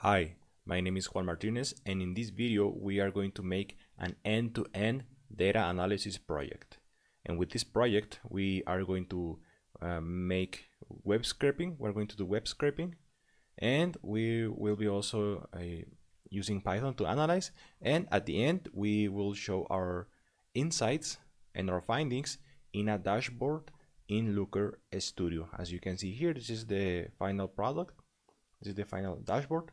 Hi, my name is Juan Martinez, and in this video we are going to make an end-to-end data analysis project. And with this project we are going to make web scraping. We're going to do web scraping, and we will be also using Python to analyze, and at the end we will show our insights and our findings in a dashboard in LookerStudio. As you can see here, this is the final product. This is the final dashboard.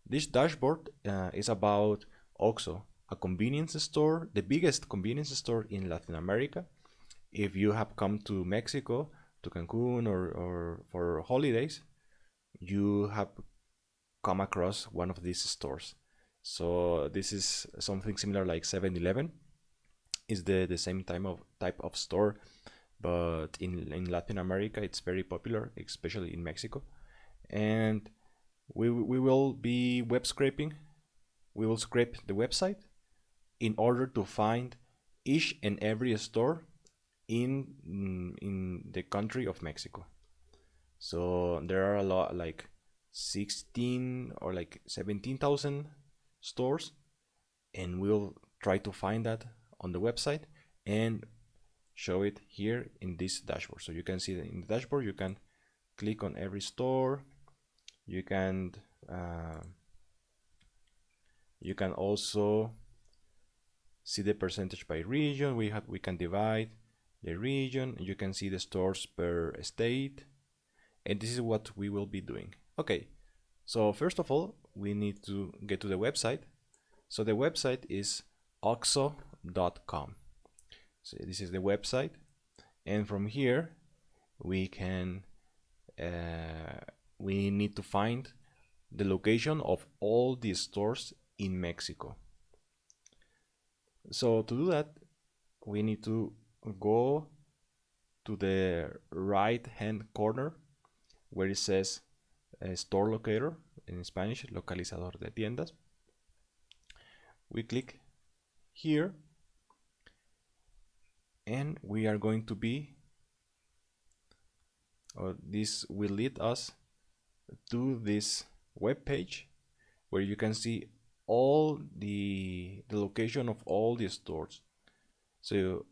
This dashboard is about OXXO, a convenience store, the biggest convenience store in Latin America. If you have come to Mexico, to Cancun, or for holidays, you have come across one of these stores. So this is something similar like 7-Eleven. It's the same type of store, but in Latin America it's very popular, especially in Mexico. And we will be web scraping. We will scrape the website in order to find each and every store in the country of Mexico. So there are a lot, like 16 or like 17,000 stores, and we'll try to find that on the website and show it here in this dashboard. So you can see that in the dashboard you can click on every store. You can also see the percentage by region. We can divide the region. You can see the stores per state, and this is what we will be doing. Okay, so first of all we need to get to the website. So the website is oxxo.com. So this is the website, and from here we can we need to find the location of all the stores in Mexico. So to do that, we need to go to the right hand corner where it says store locator, in Spanish, localizador de tiendas. We click here, and we are going to be, this will lead us to this web page where you can see all the location of all the stores. So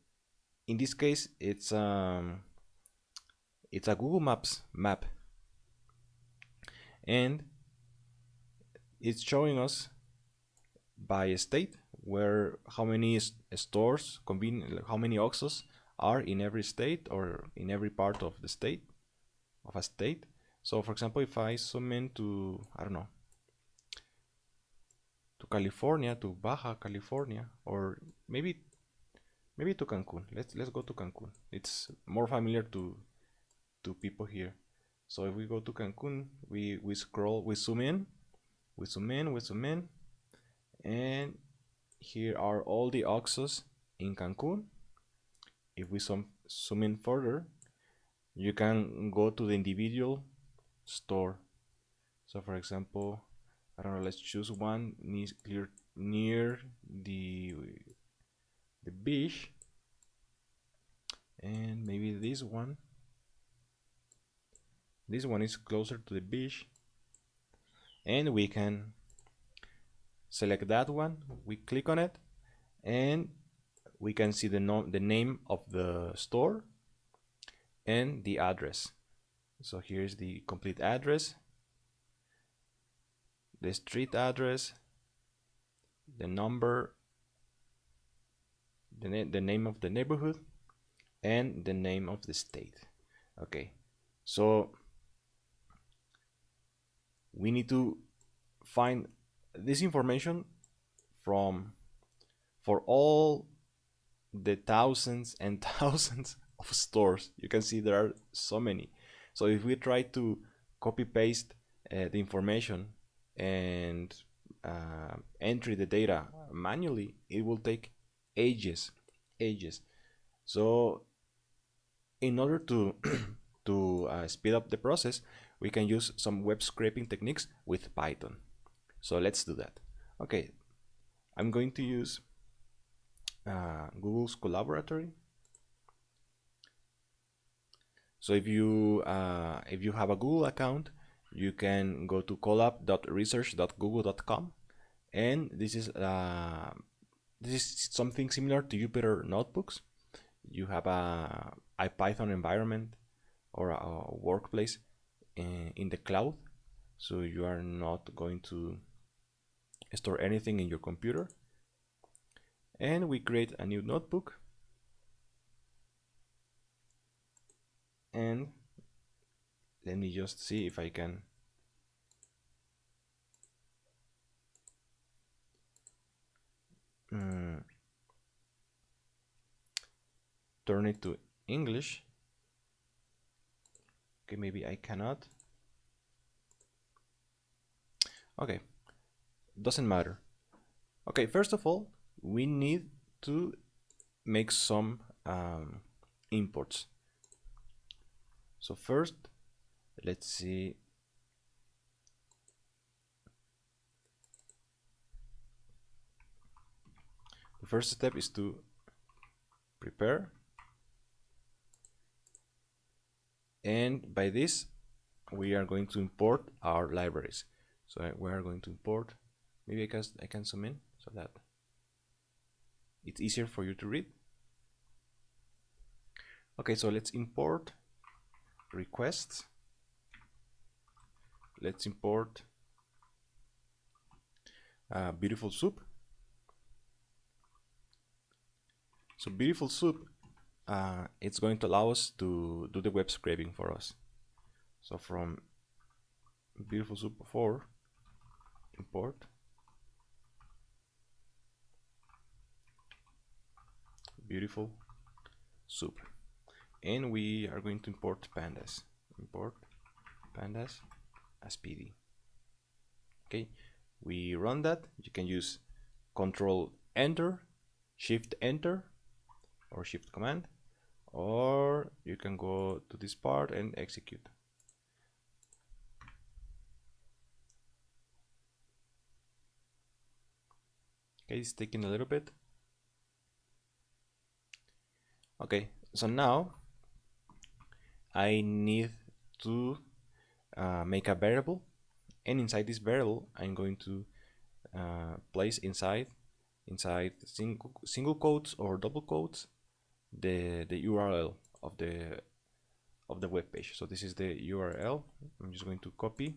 in this case it's a Google Maps map, and it's showing us by state where how many stores, how many OXXOs are in every state or in every part of the state, of a state. So for example, if I zoom in to, I don't know, to California, to Baja California, or maybe to Cancun. Let's go to Cancun. It's more familiar to people here. So if we go to Cancun, we scroll, we zoom in, and here are all the OXXOs in Cancun. If we zoom in further, you can go to the individual store. So for example, I don't know, let's choose one near the beach, and maybe this one is closer to the beach, and we can select that one. We click on it, and we can see the name of the store and the address. So here's the complete address, the street address, the number, the name of the neighborhood, and the name of the state. Okay, so we need to find this information for all the thousands and thousands of stores. You can see there are so many. So if we try to copy paste the information and enter the data manually, it will take ages. So in order to speed up the process, we can use some web scraping techniques with Python. So let's do that. Okay, I'm going to use Google's Collaboratory. So if you have a Google account, you can go to collab.research.google.com, and this is something similar to Jupyter notebooks. You have a Python environment or a workplace in the cloud, so you are not going to store anything in your computer. And we create a new notebook, and let me just see if I can turn it to English. Okay, maybe I cannot. Okay, doesn't matter. Okay, first of all, we need to make some imports. So first, let's see. The first step is to prepare, and by this we are going to import our libraries. So we are going to import, maybe I can zoom in so that it's easier for you to read. Okay, so let's import requests. Let's import beautiful soup. So beautiful soup, it's going to allow us to do the web scraping for us. So from beautiful soup 4, import beautiful soup, and we are going to import pandas. Import pandas as PD. Okay, we run that. You can use Control Enter, Shift Enter, or Shift Command, or you can go to this part and execute. Okay, it's taking a little bit. Okay, so now I need to make a variable, and inside this variable I'm going to place inside single quotes or double quotes the URL of the web page. So this is the URL. I'm just going to copy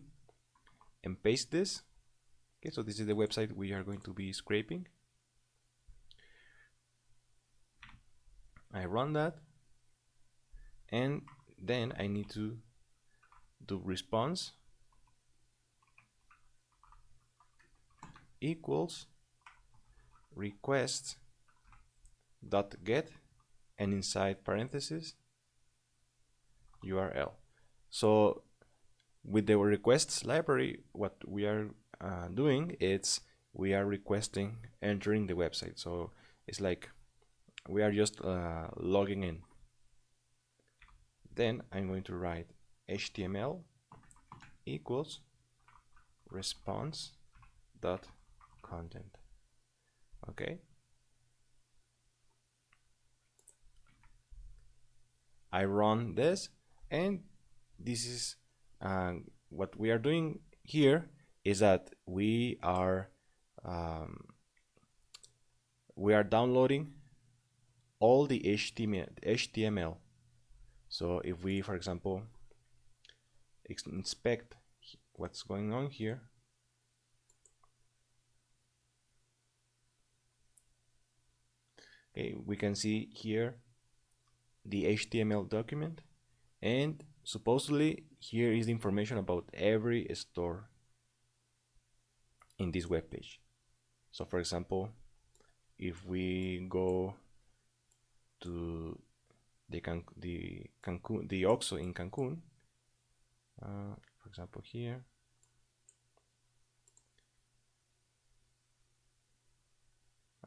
and paste this. Okay, so this is the website we are going to be scraping. I run that, and then I need to do response equals request dot get, and inside parentheses URL. So with the requests library, what we are doing is we are requesting entering the website. So it's like we are just logging in. Then I'm going to write HTML equals response dot content. Okay, I run this, and this is what we are doing here is that we are downloading all the HTML. So if we, for example, inspect what's going on here, okay, we can see here the HTML document, and supposedly here is the information about every store in this web page. So for example, if we go to the OXXO in Cancun, for example here,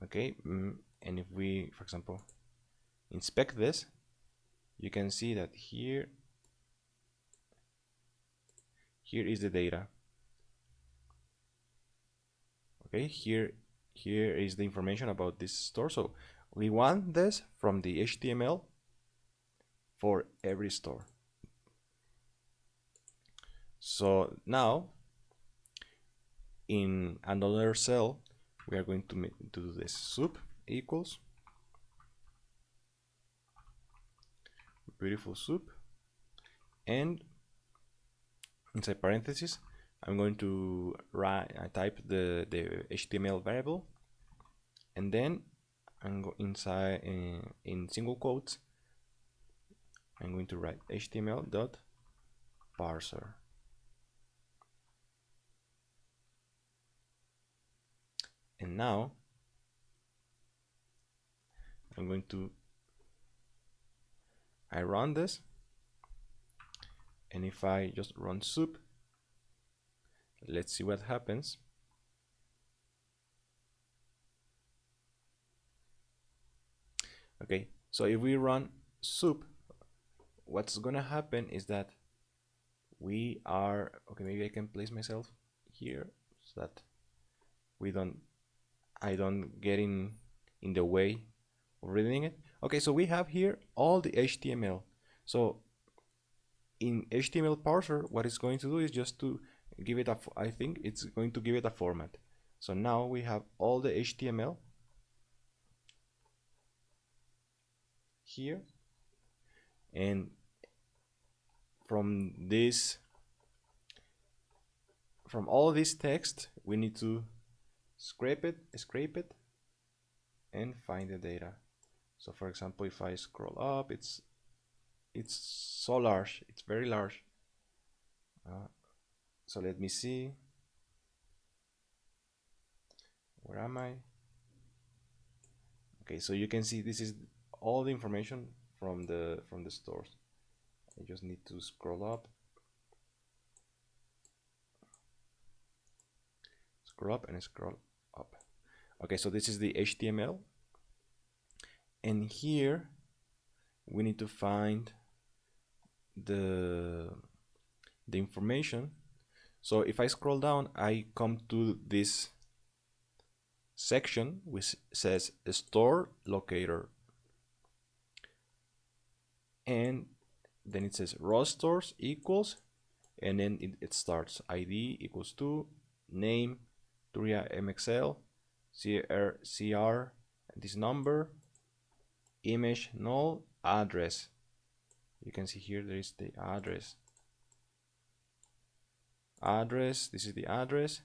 okay, and if we, for example, inspect this, you can see that here is the data. Okay, here is the information about this store. So we want this from the HTML for every store. So now in another cell, we are going to do this soup equals beautiful soup, and inside parentheses I'm going to type the HTML variable, and then I'm inside in single quotes I'm going to write HTML dot parser. And now I'm going to run this, and if I just run soup, let's see what happens. Okay, so if we run soup, what's gonna happen is that we are okay. Maybe I can place myself here so that I don't get in the way of reading it. Okay, so we have here all the HTML. So in HTML parser, what it's going to do is just to give it I think it's going to give it a format. So now we have all the HTML here, and from all this text we need to scrape it, and find the data. So for example, if I scroll up, it's so large, it's very large. So let me see, where am I? Okay, so you can see this is all the information from the stores. I just need to scroll up, and scroll up. Okay, so this is the HTML, and here we need to find the information. So if I scroll down, I come to this section which says store locator, and then it says raw stores equals, and then it starts ID equals to name, Turia MXL, CR, this number, image null, address. You can see here there is the address. This is the address,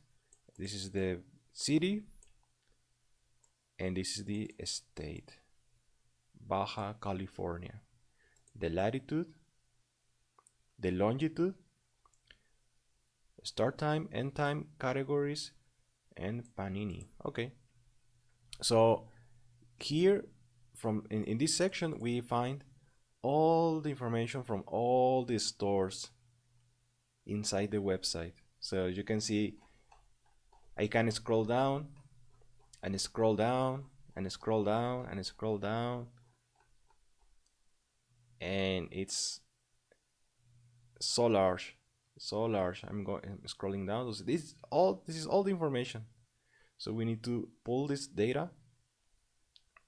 this is the city, and this is the state, Baja California. The latitude, the longitude, start time, end time, categories, and Panini. Okay, so here in this section we find all the information from all the stores inside the website. So you can see I can scroll down and scroll down and scroll down and scroll down, and it's so large. I'm scrolling down. So this is all the information. So we need to pull this data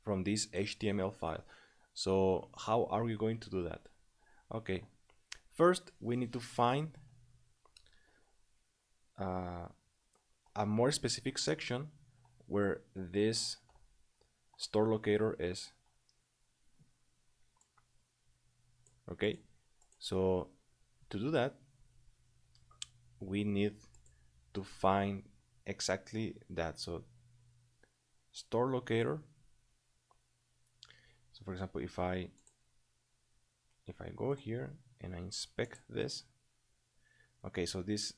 from this HTML file. So how are we going to do that? Okay, first we need to find a more specific section where this store locator is. Okay, so to do that we need to find exactly that. So store locator, so for example, if I go here and I inspect this, okay, so this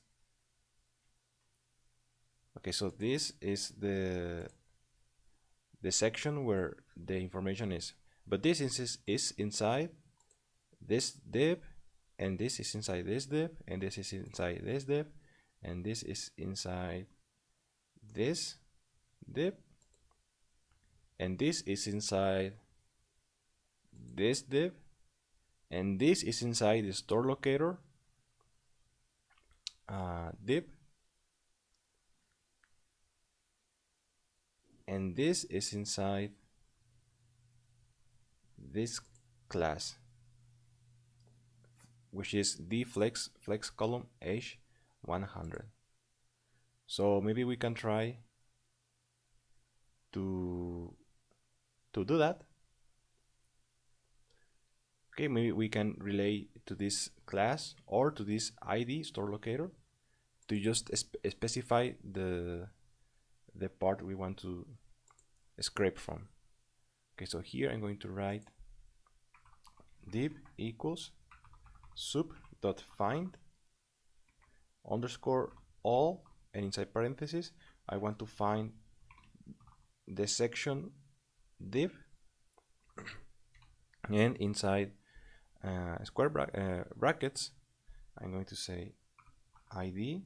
is the section where the information is, but this is inside this div, and this is inside this div, and this is inside this div, and this is inside this div, and this is inside this div, and this is inside the store locator div, and this is inside this class. which is the flex column age 100. So maybe we can try to do that. Okay, maybe we can relay to this class or to this ID store locator to just specify the part we want to scrape from. Okay, so here I'm going to write div equals sub.find underscore all, and inside parentheses I want to find the section div, and inside square brackets I'm going to say ID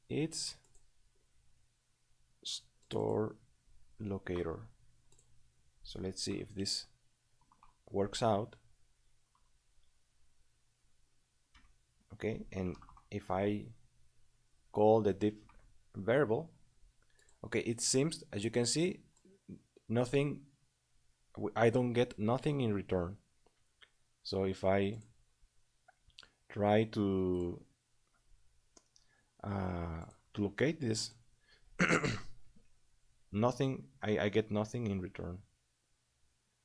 it's store locator. So let's see if this works out. Okay, and if I call the div variable, okay, it seems, as you can see, nothing, I don't get nothing in return. So if I try to locate this, nothing, I get nothing in return.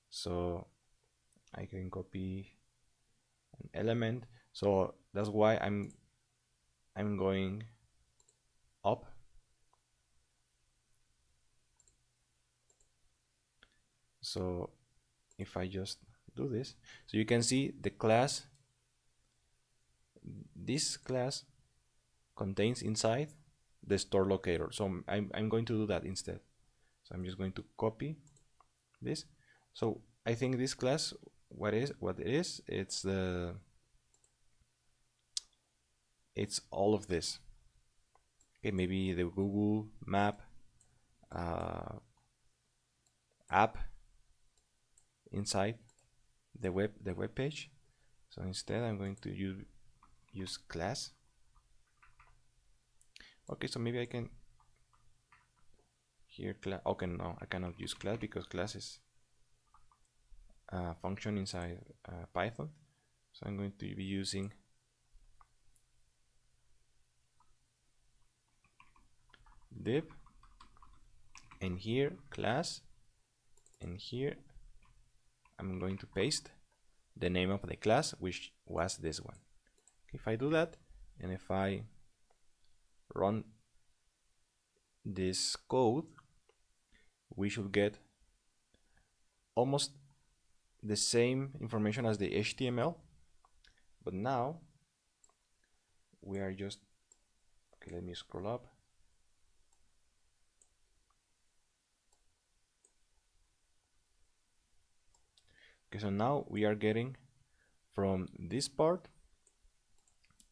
So I can copy an element. So that's why I'm going up. So if I just do this, so you can see the class, this class contains inside the store locator. So I'm going to do that instead. So I'm just going to copy this. So I think this class, what it is, it's all of this. Okay, maybe the Google map app inside the web page. So instead I'm going to use class. Okay, so maybe I can here class. Okay, no, I cannot use class because class is a function inside Python. So I'm going to be using div, and here class, and here I'm going to paste the name of the class, which was this one. If I do that, and if I run this code, we should get almost the same information as the HTML, but now we are just, okay, let me scroll up. Okay, so now we are getting from this part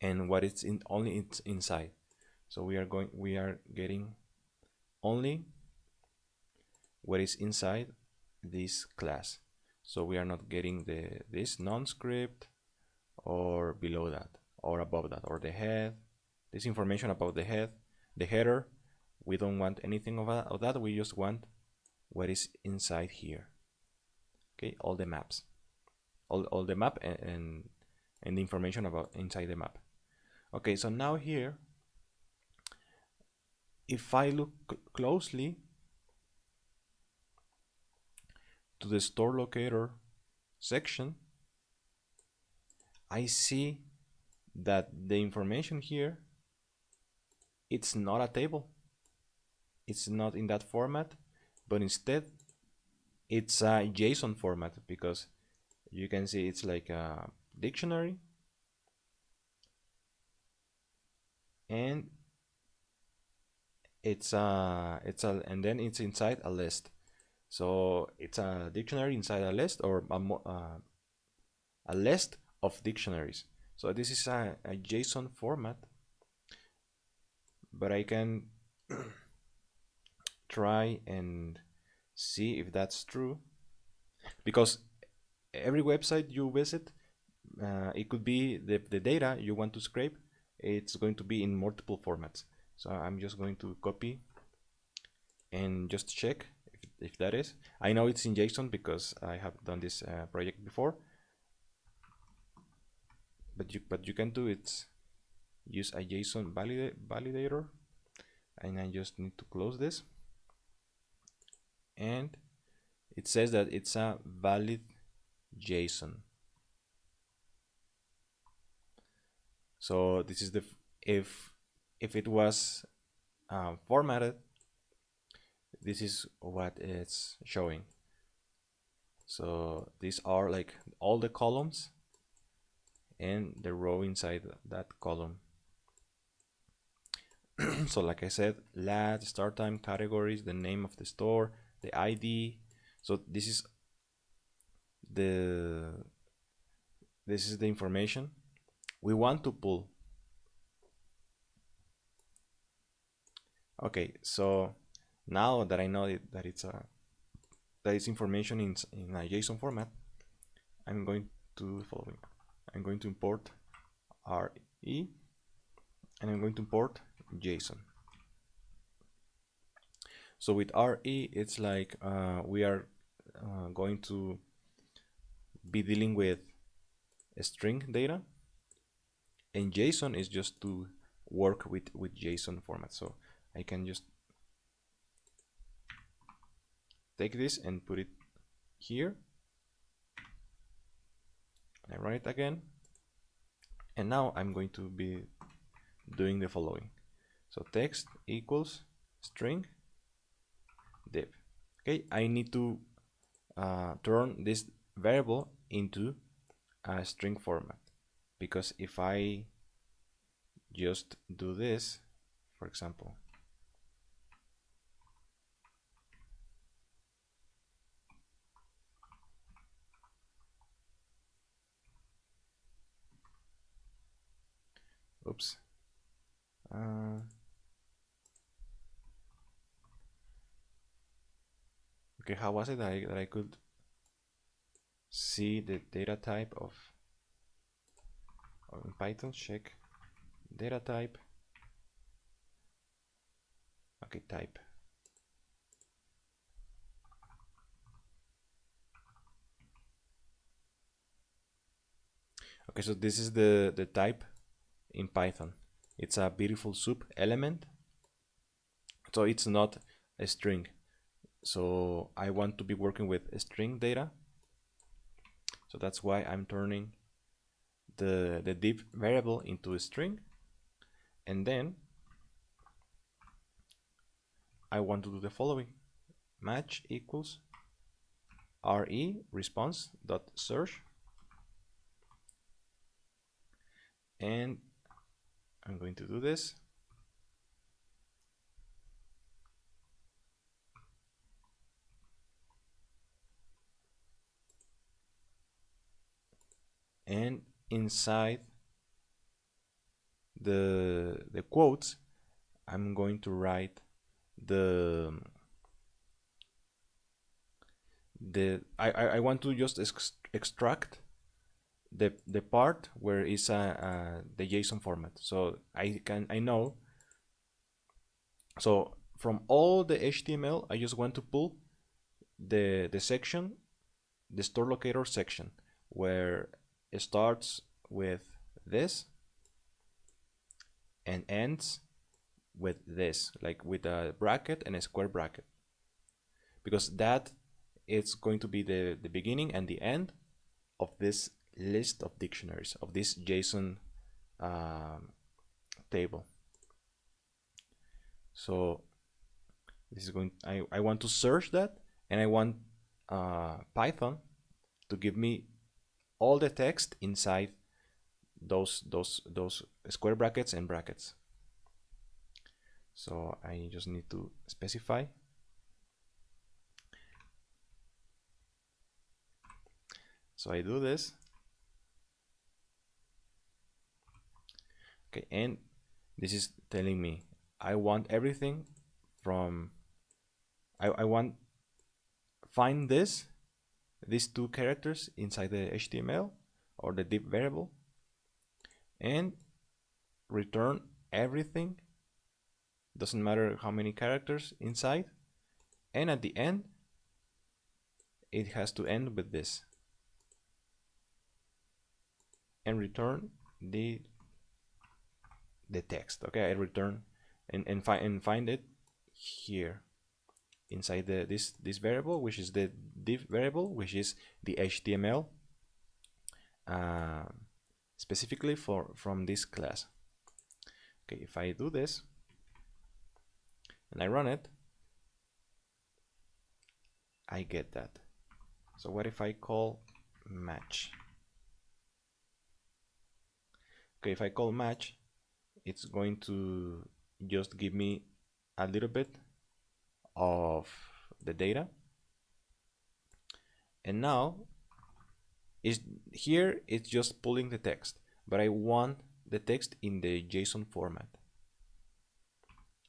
and what it's in, only it's inside. So we are getting only what is inside this class. So we are not getting this non-script or below that or above that or the head, this information about the head, the header. We don't want anything of that. We just want what is inside here. Okay, all the maps, all the map and the information about inside the map. Okay, so now here, if I look closely to the store locator section, I see that the information here, it's not a table. It's not in that format, but instead it's a JSON format, because you can see it's like a dictionary, and and then it's inside a list. So it's a dictionary inside a list, or a list of dictionaries. So this is a JSON format, but I can try and see if that's true, because every website you visit, it could be the data you want to scrape, it's going to be in multiple formats. So I'm just going to copy and just check if that is. I know it's in JSON because I have done this project before, but you can do it. Use a JSON validator, and I just need to close this, and it says that it's a valid JSON. So this is the if it was formatted, this is what it's showing. So these are like all the columns and the row inside that column. So like I said, lat, start time, categories, the name of the store, the ID. So this is the information we want to pull. Okay, so now that I know that it's information in a JSON format, I'm going to do the following. I'm going to import RE, and I'm going to import JSON. So with RE, it's like we are going to be dealing with string data, and JSON is just to work with JSON format. So I can just take this and put it here, and I run it again, and now I'm going to be doing the following. So text equals string div. Okay, I need to turn this variable into a string format, because if I just do this, for example, oops, okay, how was it that I could see the data type of in Python? Check data type. Okay, type. Okay, so this is the type in Python. It's a beautiful soup element, so it's not a string. So I want to be working with string data, so that's why I'm turning the div variable into a string, and then I want to do the following: match equals re response dot search, and I'm going to do this, and inside the quotes I'm going to write I want to just extract the part where is the JSON format, so I know. So from all the HTML, I just want to pull the section, the store locator section, where it starts with this and ends with this, like with a bracket and a square bracket, because that it's going to be the beginning and the end of this list of dictionaries, of this JSON table. So this is going, I want to search that, and I want Python to give me all the text inside those square brackets and brackets. So I just need to specify. So I do this. Okay, and this is telling me I want everything from I want find these two characters inside the HTML or the div variable, and return everything, doesn't matter how many characters inside, and at the end it has to end with this, and return the text. Okay, I return and find it here inside this variable, which is the div variable, which is the HTML specifically from this class. Okay, if I do this and I run it, I get that. So what if I call match? Okay, if I call match, it's going to just give me a little bit of the data. And now is here it's just pulling the text, but I want the text in the JSON format.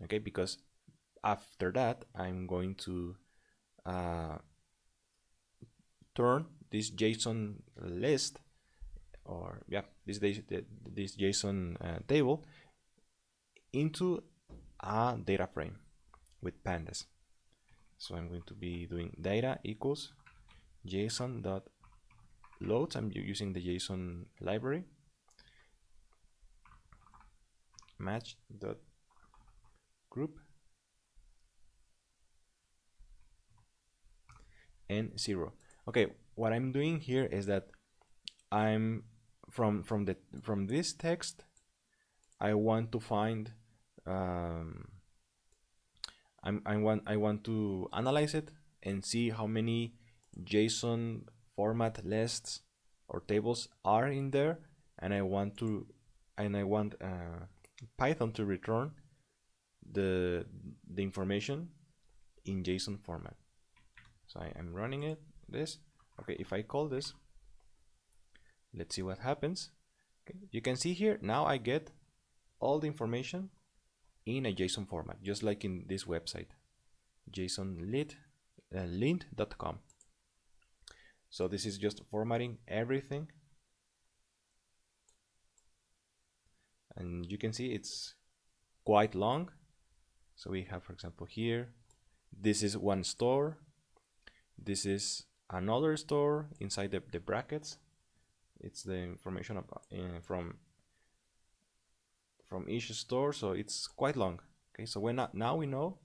Okay, because after that I'm going to turn this JSON list, or yeah, this JSON table into a data frame with pandas. So I'm going to be doing data equals JSON.loads. I'm using the JSON library, match.group and 0. Okay, what I'm doing here is that I'm from this text, I want to find I want to analyze it and see how many JSON format lists or tables are in there, and I want Python to return the information in JSON format. So I'm running it this. Okay, if I call this, let's see what happens. Okay, you can see here now I get all the information in a JSON format, just like in this website, JSONlint.com. So this is just formatting everything, and you can see it's quite long. So we have, for example, here, this is one store, this is another store inside the brackets. It's the information about, from each store, so it's quite long. Okay, so now we know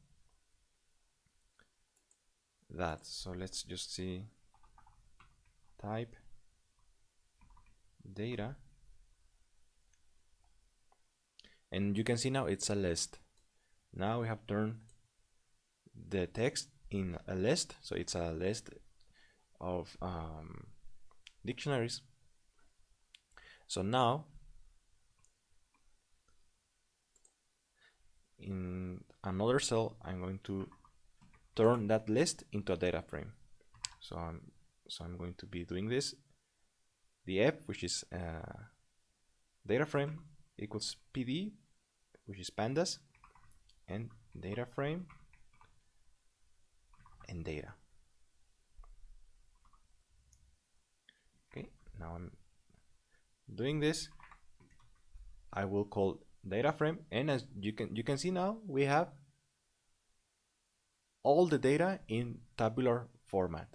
that. So let's just see, type data, and you can see now it's a list. Now we have turned the text in a list, so it's a list of dictionaries. So now in another cell I'm going to turn that list into a data frame. So I'm going to be doing this. The f, which is data frame, equals pd, which is pandas, and data frame and data. Okay, now I'm doing this. I will call data frame, and as you can see now we have all the data in tabular format.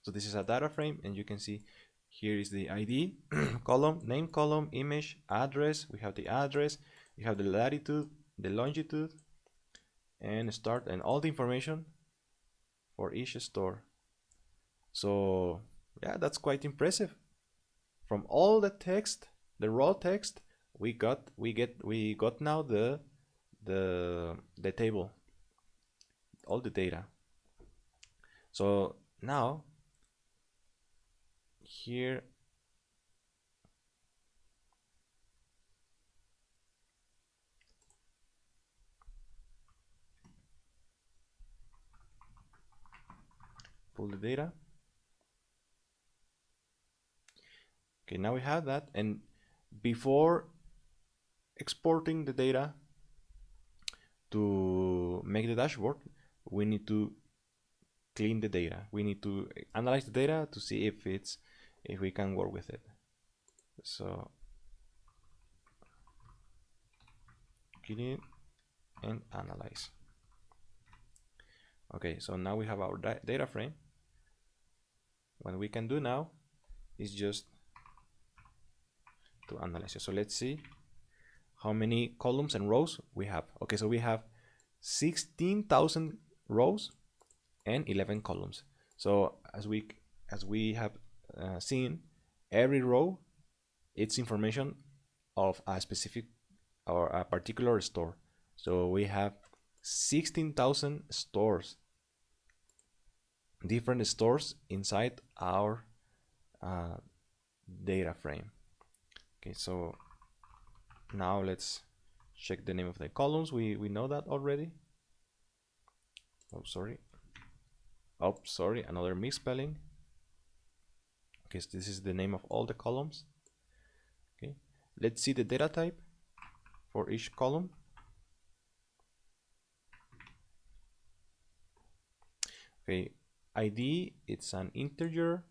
So this is a data frame, and you can see here is the ID column, name column, image, address. We have the address, we have the latitude, the longitude, and start, and all the information for each store. So yeah, that's quite impressive. From all the text, the raw text, we got now the table, all the data. So now here pull the data. Okay, now we have that, and before exporting the data to make the dashboard, we need to clean the data. We need to analyze the data to see if we can work with it. So clean and analyze. Okay, so now we have our data frame. What we can do now is just to analyze it. So let's see how many columns and rows we have. Okay, so we have 16,000 rows and 11 columns. So as we have seen, every row it's information of a specific or a particular store. So we have 16,000 stores, different stores inside our data frame. Okay, so now let's check the name of the columns. We know that already. Oh, sorry. Oh, sorry, another misspelling. Okay, so this is the name of all the columns. Okay, let's see the data type for each column. Okay, ID, it's an integer.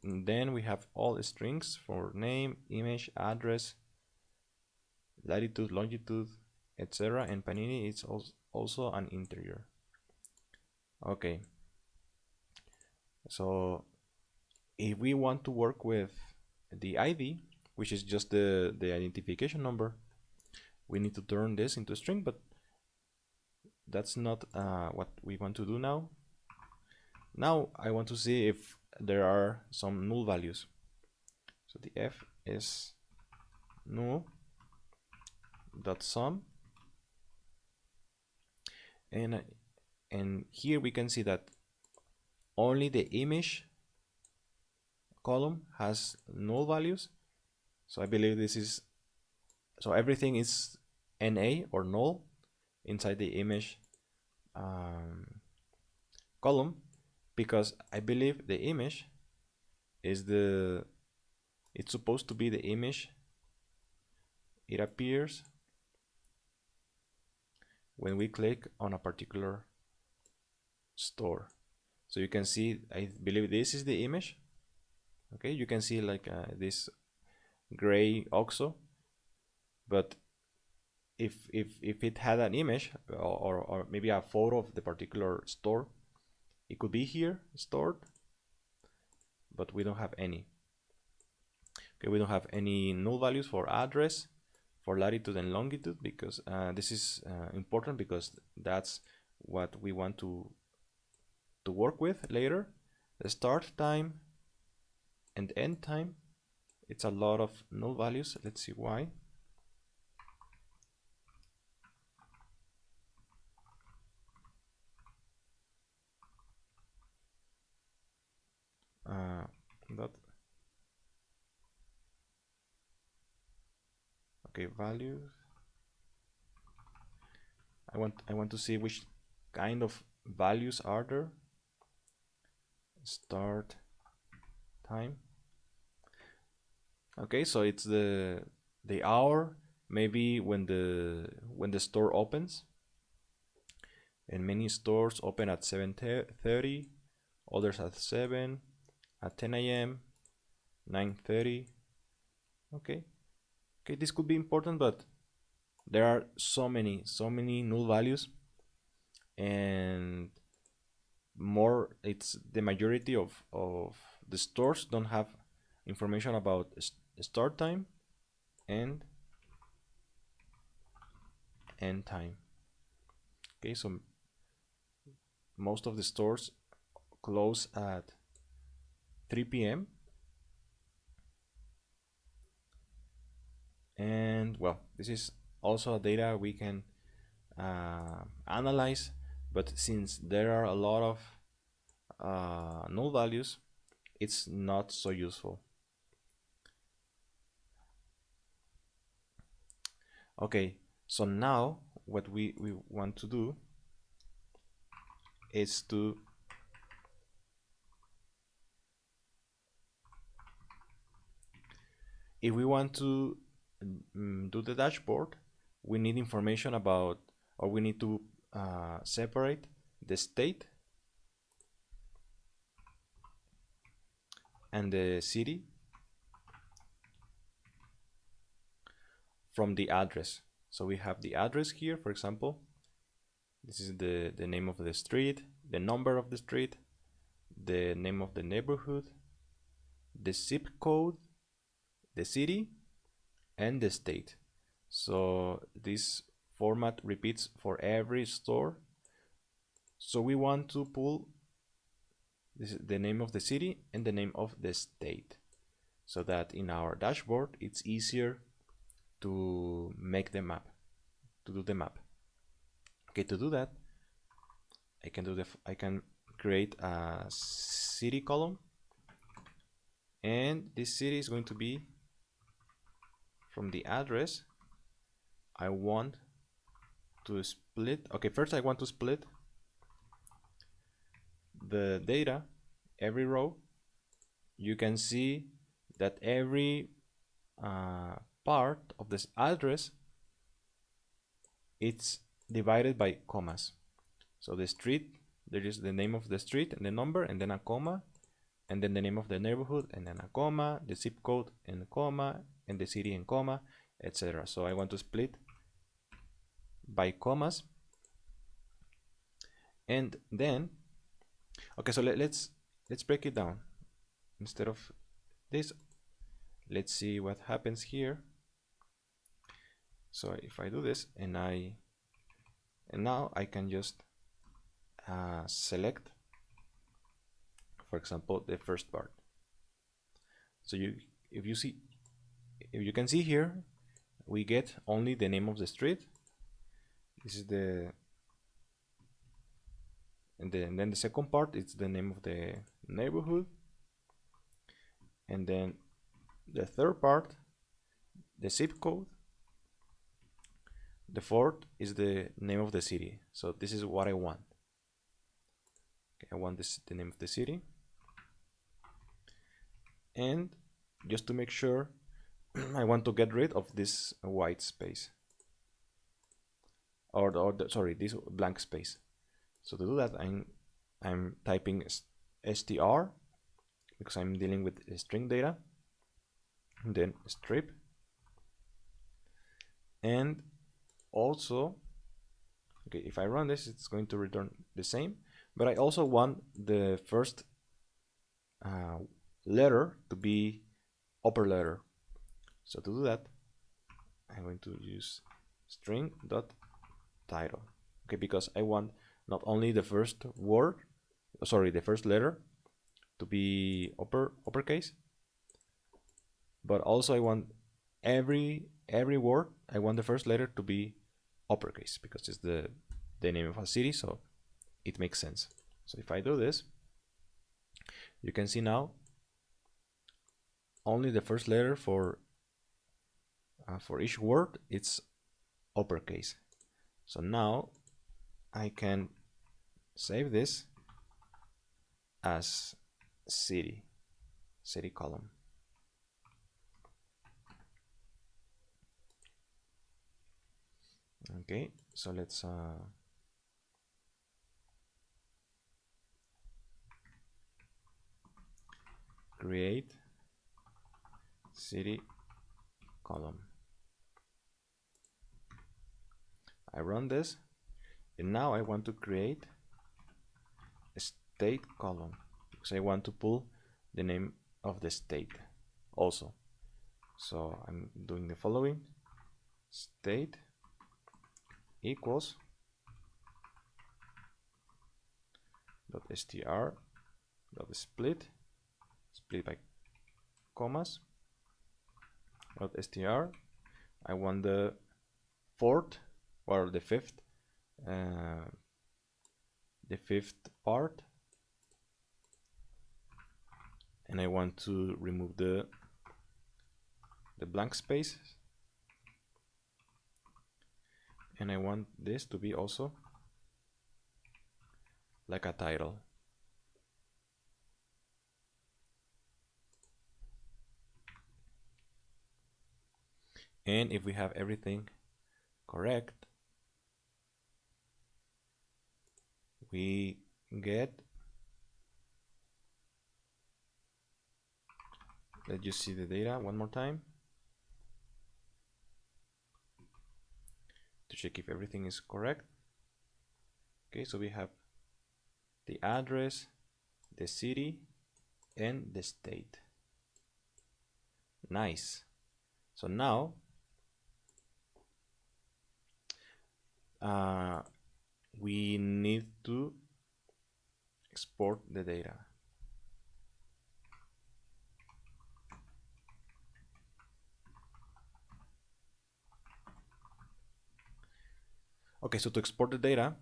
And then we have all the strings for name, image, address, latitude, longitude, etc. And Panini is also an integer. Okay, so if we want to work with the ID, which is just the identification number, we need to turn this into a string, but that's not what we want to do now. Now I want to see if there are some null values. So the f is null dot sum, and here we can see that only the image column has null values. So I believe this is, so everything is NA or null inside the image column, because I believe the image is it's supposed to be the image. It appears when we click on a particular store. So you can see, I believe this is the image. Okay, you can see like this gray OXO, but if it had an image or maybe a photo of the particular store, it could be here stored, but we don't have any. Okay, we don't have any null values for address, for latitude and longitude, because this is important, because that's what we want to work with later. The start time and end time, it's a lot of null values. Let's see why. Okay, values. I want to see which kind of values are there. Start time. Okay, so it's the hour, maybe when the store opens. And many stores open at 7:30, others at 7, at 10 a.m., 9:30. Okay, this could be important, but there are so many null values, and more, it's the majority of the stores don't have information about start time and end time. Okay, so most of the stores close at 3 p.m. and well, this is also data we can analyze, but since there are a lot of null values, it's not so useful. Okay, so now what we want to do is to if we want to do the dashboard, we need information about, or we need to separate the state and the city from the address. So we have the address here, for example. This is the name of the street, the number of the street, the name of the neighborhood, the zip code, the city, and the state. So this format repeats for every store. So we want to pull this is the name of the city and the name of the state, so that in our dashboard it's easier to make the map, to do the map. Okay, to do that, I can create a city column, and this city is going to be from the address. I want to split. Okay, first I want to split the data, every row. You can see that every part of this address, it's divided by commas. So the street, there is the name of the street and the number, and then a comma, and then the name of the neighborhood, and then a comma, the zip code and a comma, and the city and comma, etc. So I want to split by commas. And then, okay, so let's break it down. Instead of this, let's see what happens here. So if I do this, and now I can just select, for example, the first part. So if you can see here, we get only the name of the street. This is and then the second part is the name of the neighborhood, and then the third part, the zip code. The fourth is the name of the city. So this is what I want. Okay, I want the name of the city. And just to make sure, I want to get rid of this white space, sorry, this blank space. So to do that, I'm typing str, because I'm dealing with string data, and then strip, and also, okay, if I run this, it's going to return the same, but I also want the first letter to be upper letter. So to do that, I'm going to use string.title. Okay, because I want not only the first word, sorry, the first letter to be uppercase, but also I want every word, I want the first letter to be uppercase, because it's the name of a city, so it makes sense. So if I do this, you can see now only the first letter for each word, it's uppercase. So now I can save this as city column. Okay, so let's create city column. I run this, and now I want to create a state column, because I want to pull the name of the state also. So I'm doing the following: state equals .str .split by commas .str. I want the fourth or the fifth part, and I want to remove the blank space, and I want this to be also like a title. And if we have everything correct, we get, let's just see the data one more time to check if everything is correct. Okay, so we have the address, the city, and the state. Nice. So now uh, we need to export the data. Okay, so to export the data,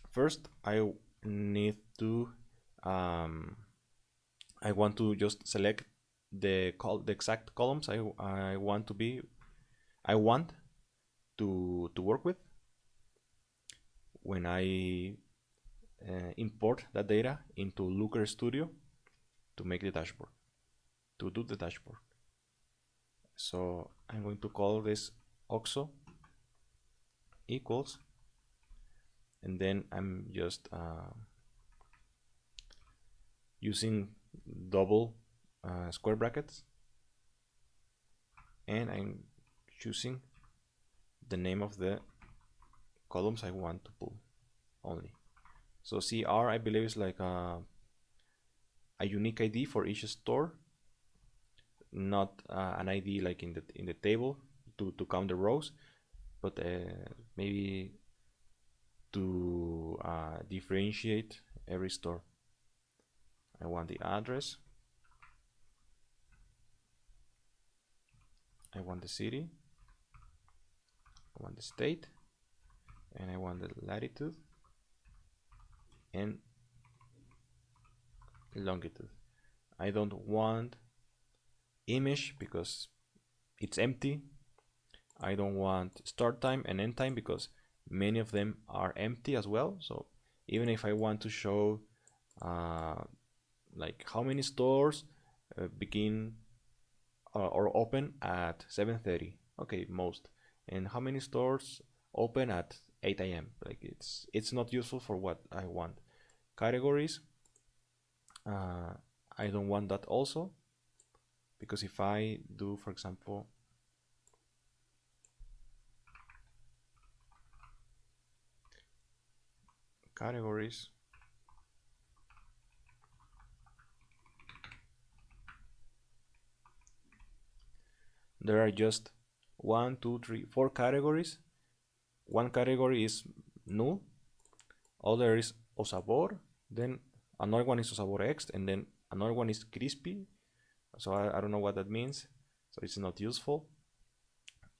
first I need to I want to just select the exact columns I want to work with when I import that data into LookerStudio to make the dashboard, to do the dashboard. So I'm going to call this OXO equals, and then I'm just using double square brackets, and I'm choosing the name of the columns I want to pull only. So CR, I believe, is like a unique ID for each store, not an ID like in the table to count the rows, but maybe to differentiate every store. I want the address, I want the city, I want the state, and I want the latitude and longitude. I don't want image because it's empty. I don't want start time and end time because many of them are empty as well. So even if I want to show like how many stores begin or open at 7:30, okay, most, and how many stores open at 8 a.m. like it's not useful for what I want. Categories, I don't want that also, because if I do, for example, categories, there are just 1, 2, 3, 4 categories. One category is null, other is o sabor, then another one is o sabor X, and then another one is crispy. So I don't know what that means, so it's not useful.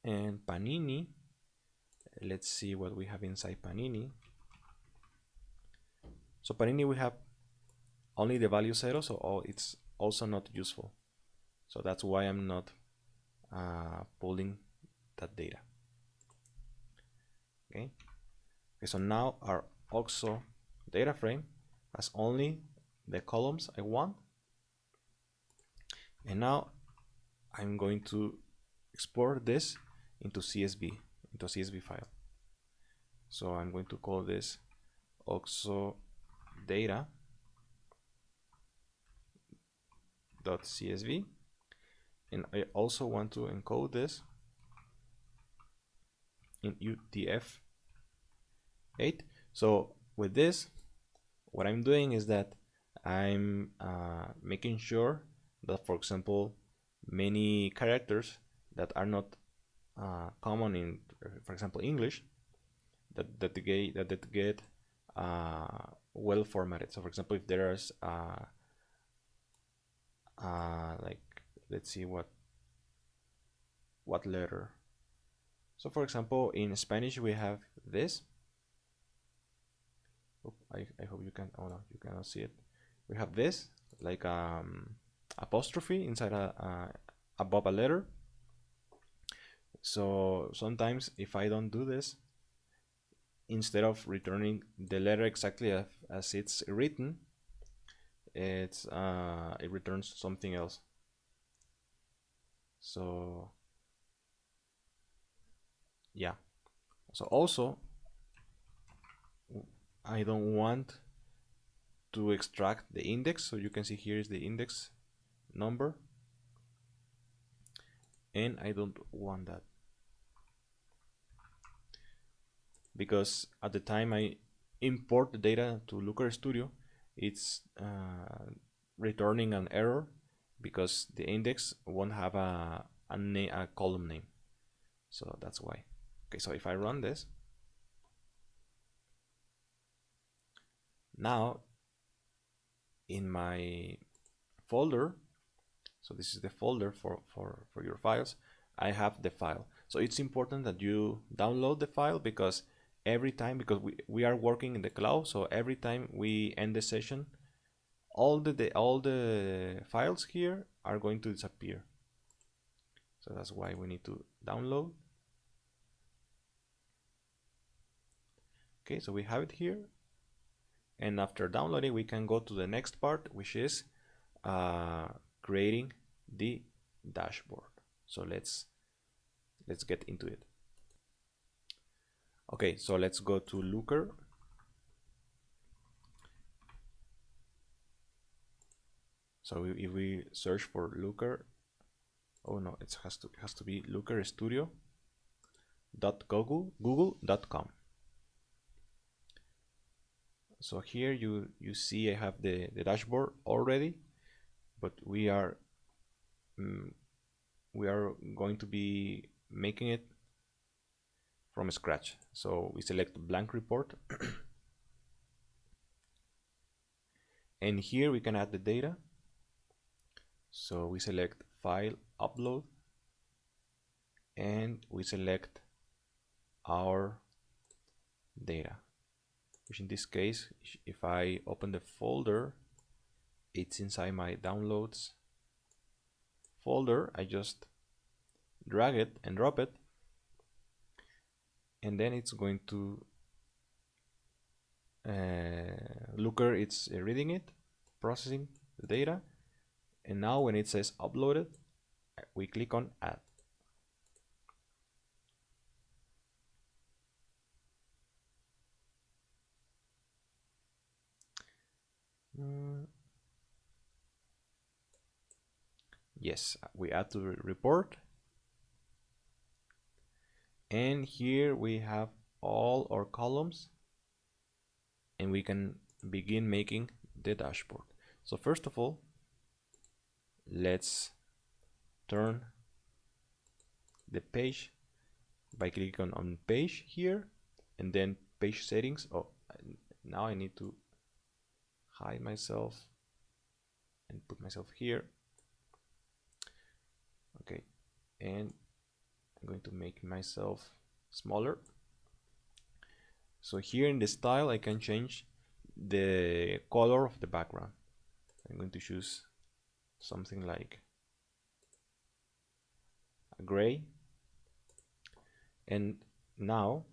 And panini, let's see what we have inside panini. So panini, we have only the value 0, so it's also not useful. So that's why I'm not pulling that data. Okay, so now our OXO data frame has only the columns I want, and now I'm going to export this into CSV, into a CSV file. So I'm going to call this OXO data.csv, and I also want to encode this in UTF-8. So with this, what I'm doing is that I'm making sure that, for example, many characters that are not common in, for example, English, that get well formatted. So, for example, if there's like, let's see what letter. So, for example, in Spanish we have this. I hope you can. Oh no, you cannot see it. We have this like apostrophe inside above a letter. So sometimes if I don't do this, instead of returning the letter exactly as it's written, it returns something else. So yeah. So also, I don't want to extract the index. So you can see here is the index number, and I don't want that, because at the time I import the data to LookerStudio, it's returning an error because the index won't have a column name. So that's why. Okay, so if I run this, Now in my folder, so this is the folder for your files, I have the file. So it's important that you download the file, because every time, because we are working in the cloud, so every time we end the session, all the files here are going to disappear. So that's why we need to download. Okay, so we have it here, and after downloading we can go to the next part, which is creating the dashboard. So let's get into it. Okay, so let's go to Looker. So if we search for Looker, oh no, it has to be LookerStudio.google.com. So here you see I have the dashboard already, but we are going to be making it from scratch. So we select blank report and here we can add the data. So we select file upload and we select our data, which in this case, if I open the folder, it's inside my downloads folder. I just drag it and drop it, and then it's going to Looker, it's reading it, processing the data, and now when it says uploaded, we click on add. Yes, we add to the report, and here we have all our columns, and we can begin making the dashboard. So first of all, let's turn the page by clicking on page here, and then page settings. Oh, now I need to hide myself and put myself here. Okay, and I'm going to make myself smaller. So here in the style, I can change the color of the background. I'm going to choose something like a gray. And now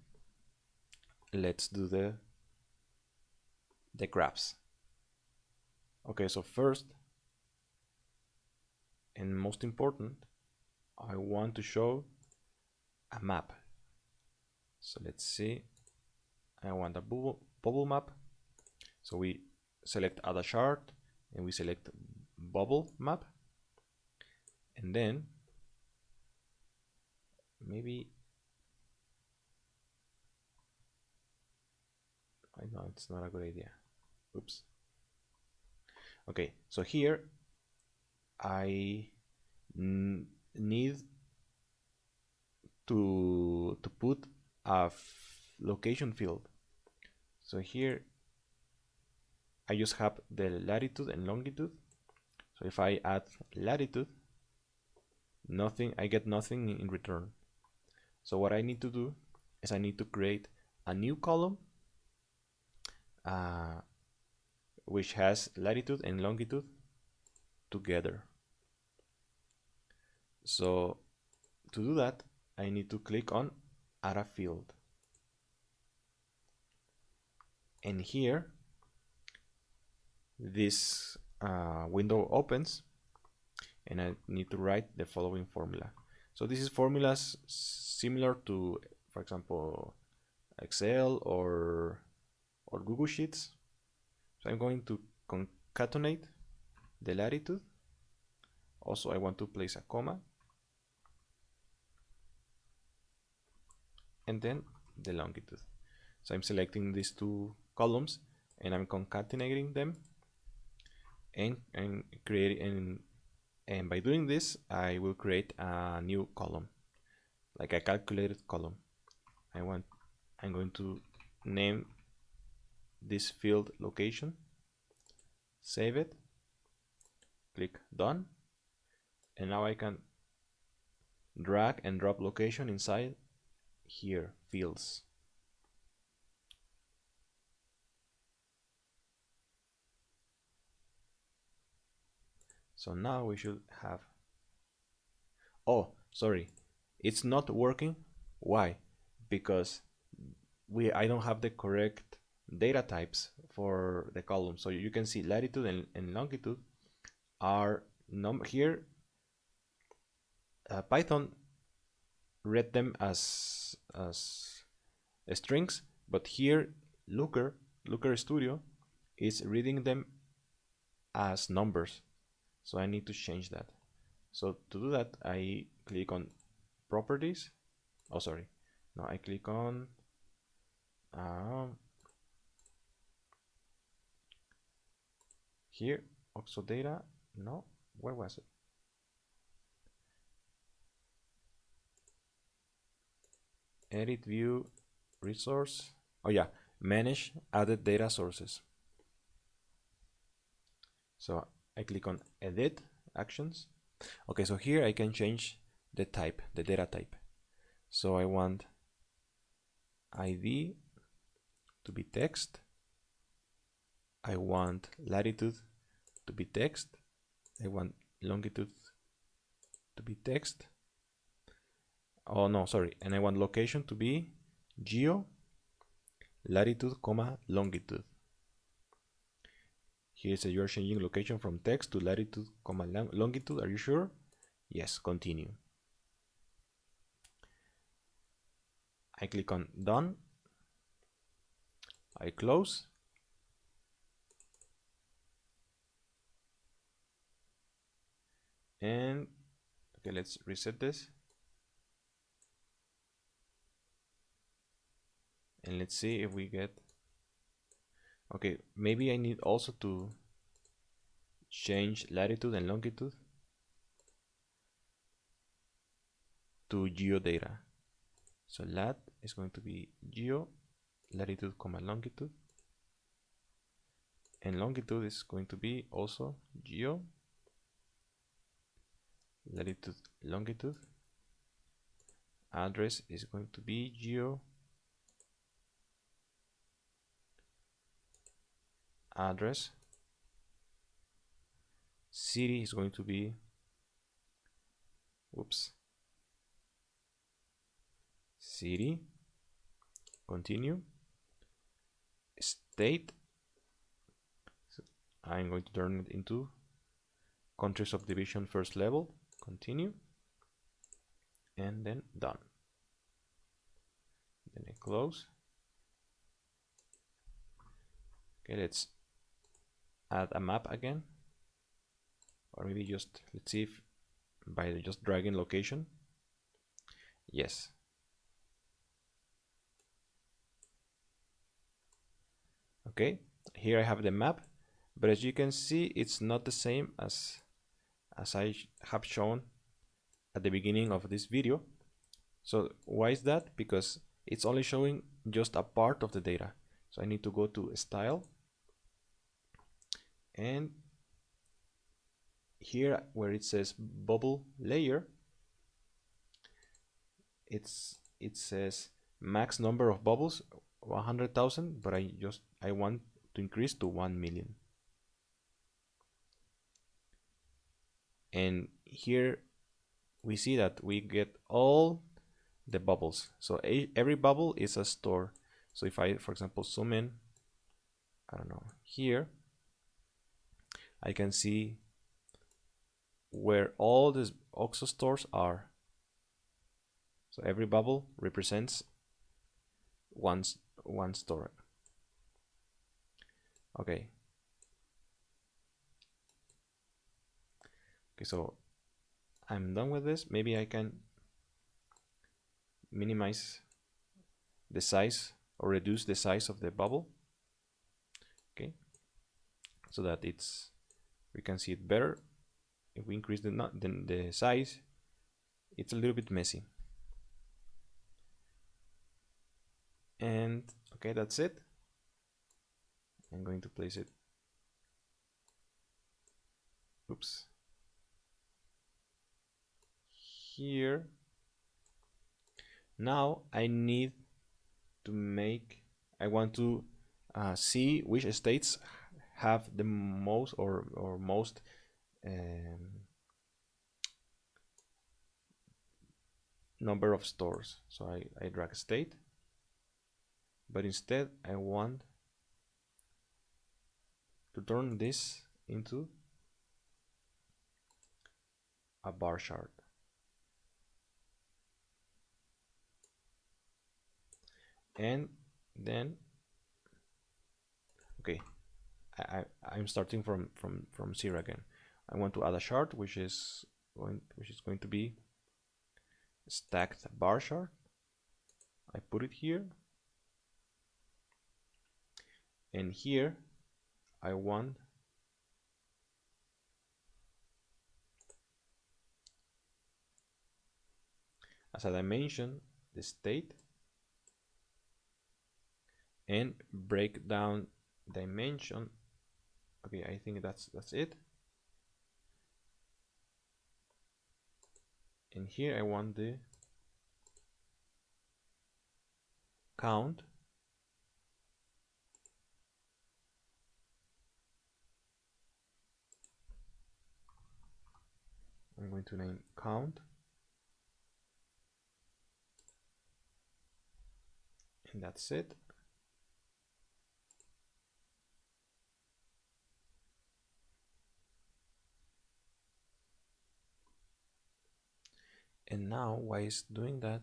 let's do the graphs. Okay, so first and most important, I want to show a map. So let's see, I want a bubble map. So we select add a chart and we select bubble map, and then maybe I know it's not a good idea. Oops. Okay, so here I need to put a location field. So here I just have the latitude and longitude. So if I add latitude, I get nothing in return. So what I need to do is I need to create a new column which has latitude and longitude together. So to do that, I need to click on add a field, and here this window opens, and I need to write the following formula. So this is formulas similar to, for example, Excel or Google Sheets. So I'm going to concatenate the latitude. Also, I want to place a comma, and then the longitude. So I'm selecting these two columns and I'm concatenating them and creating, and by doing this I will create a new column, like a calculated column. I'm going to name this field location, save it, click done, and now I can drag and drop location inside here, fields. So now we should have, oh, sorry, it's not working. Why? Because I don't have the correct data types for the column. So you can see latitude and longitude are here. Python read them as strings, but here LookerStudio is reading them as numbers. So I need to change that. So to do that, I click on properties. Oh, sorry. No, I click on here, OXO data. No, where was it? Edit view resource. Oh yeah, manage added data sources. So I click on edit actions. Okay, so here I can change the type, the data type. So I want ID to be text. I want latitude to be text. I want longitude to be text. Oh no, sorry. And I want location to be geo, latitude, comma, longitude. Here says you're changing location from text to latitude, comma, longitude. Are you sure? Yes, continue. I click on done. I close. And okay, let's reset this. And let's see if we get, okay, maybe I need also to change latitude and longitude to geodata. So lat is going to be geo, latitude, comma, longitude, and longitude is going to be also geo, latitude, longitude. Address is going to be geo, address. City is going to be, oops, city. Continue. State, so I'm going to turn it into country subdivision first level. Continue. And then done. Then I close. Okay, let's add a map again. Or maybe just, let's see if by just dragging location. Yes. Okay, here I have the map, but as you can see, it's not the same as I have shown at the beginning of this video. So why is that? Because it's only showing just a part of the data. So I need to go to style, and here where it says bubble layer, it says max number of bubbles 100,000, but I want to increase to 1 million. And here we see that we get all the bubbles. So every bubble is a store. So if I, for example, zoom in, I don't know, here, I can see where all these OXO stores are. So every bubble represents one store. Okay. Okay, so I'm done with this. Maybe I can minimize the size or reduce the size of the bubble. Okay, so that we can see it better. If we increase the size, it's a little bit messy. And okay, that's it. I'm going to place it, oops, here. Now I need to make, I want to see which states have the most or most number of stores. So I drag state, but instead I want to turn this into a bar chart. And then, okay, I'm starting from zero again. I want to add a chart which is going to be stacked bar chart. I put it here, and here I want as a dimension the state, and break down dimension. Okay, I think that's it. And here I want the count. I'm going to name count, and that's it. And now why is doing that?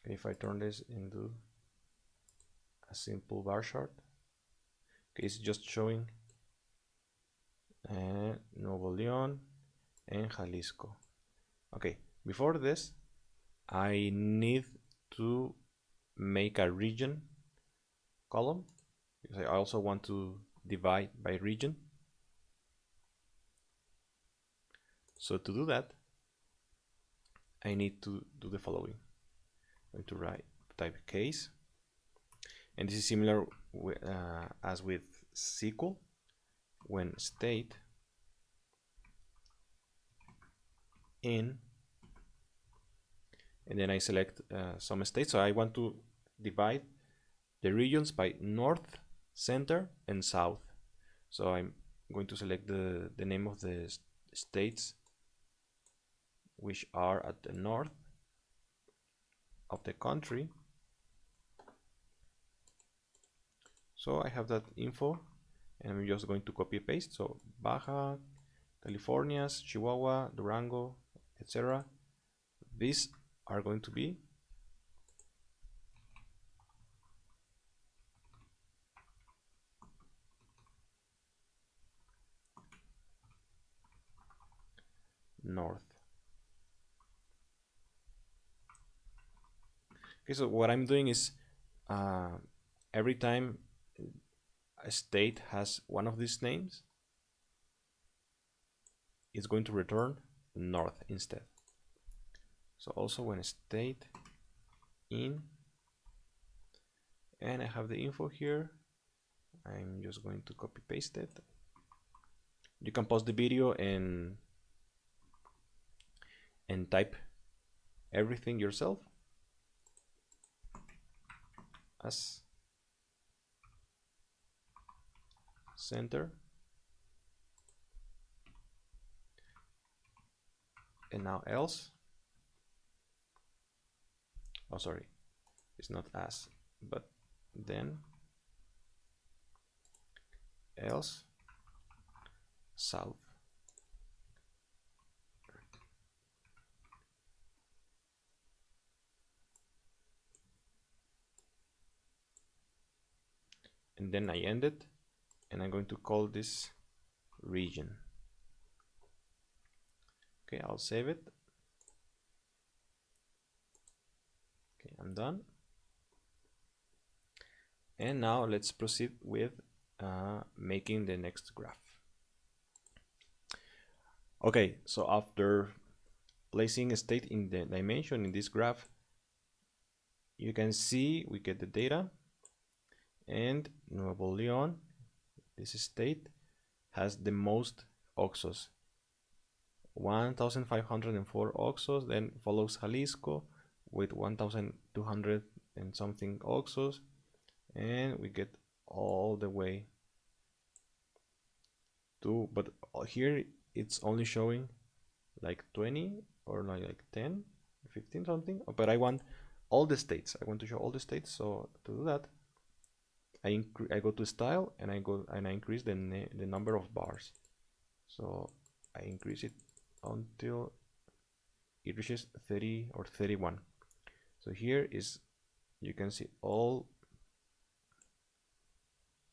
If I turn this into a simple bar chart, okay, it's just showing Nuevo León and Jalisco. Okay, before this I need to make a region column because I also want to divide by region. So to do that I need to do the following. I'm going to type case, and this is similar as with SQL. When state in, and then I select some states. So I want to divide the regions by north, center, and south. So I'm going to select the name of the states which are at the north of the country. So I have that info, and I'm just going to copy paste. So Baja Californias, Chihuahua, Durango, etc. These are going to be north. Okay, so what I'm doing is every time a state has one of these names, it's going to return north instead. So also when state in, and I have the info here, I'm just going to copy paste it. You can pause the video and type everything yourself as center, and now else. Oh, sorry, it's not as, but then else south. And then I end it, and I'm going to call this region. Okay, I'll save it. Okay, I'm done. And now let's proceed with making the next graph. Okay, so after placing a state in the dimension in this graph, you can see we get the data, and Nuevo León, this state, has the most OXOs, 1,504 OXOs. Then follows Jalisco with 1,200 and something OXOs, and we get all the way to, but here it's only showing like 20 or like 10, 15 something, but I want all the states. I want to show all the states. So to do that, I go to style, and I increase the number of bars. So I increase it until it reaches 30 or 31. So here is, you can see all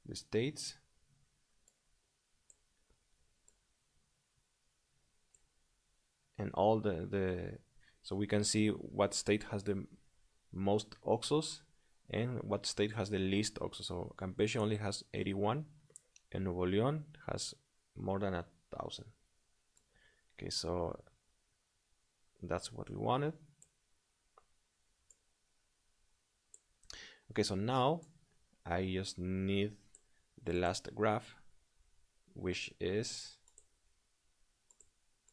the states, and all so we can see what state has the most OXOs and what state has the least OXOs. So Campeche only has 81, and Nuevo León has more than 1,000. Okay, so that's what we wanted. Okay, so now I just need the last graph, which is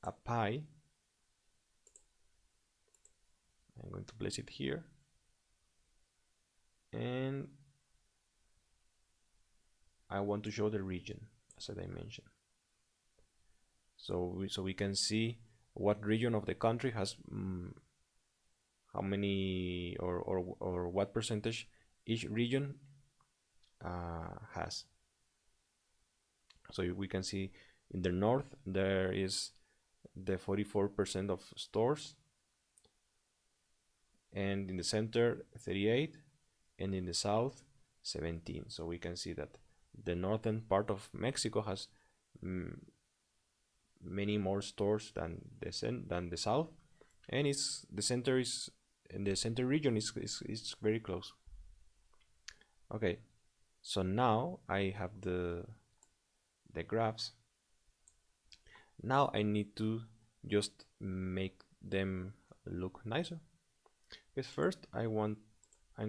a pie. I'm going to place it here, and I want to show the region as a dimension. So we can see what region of the country has how many or what percentage each region has. So we can see in the north there is the 44% of stores, and in the center 38, and in the south 17. So we can see that the northern part of Mexico has many more stores than the south, and the center region is very close. Okay, so now I have the graphs. Now I need to just make them look nicer. Because first I'm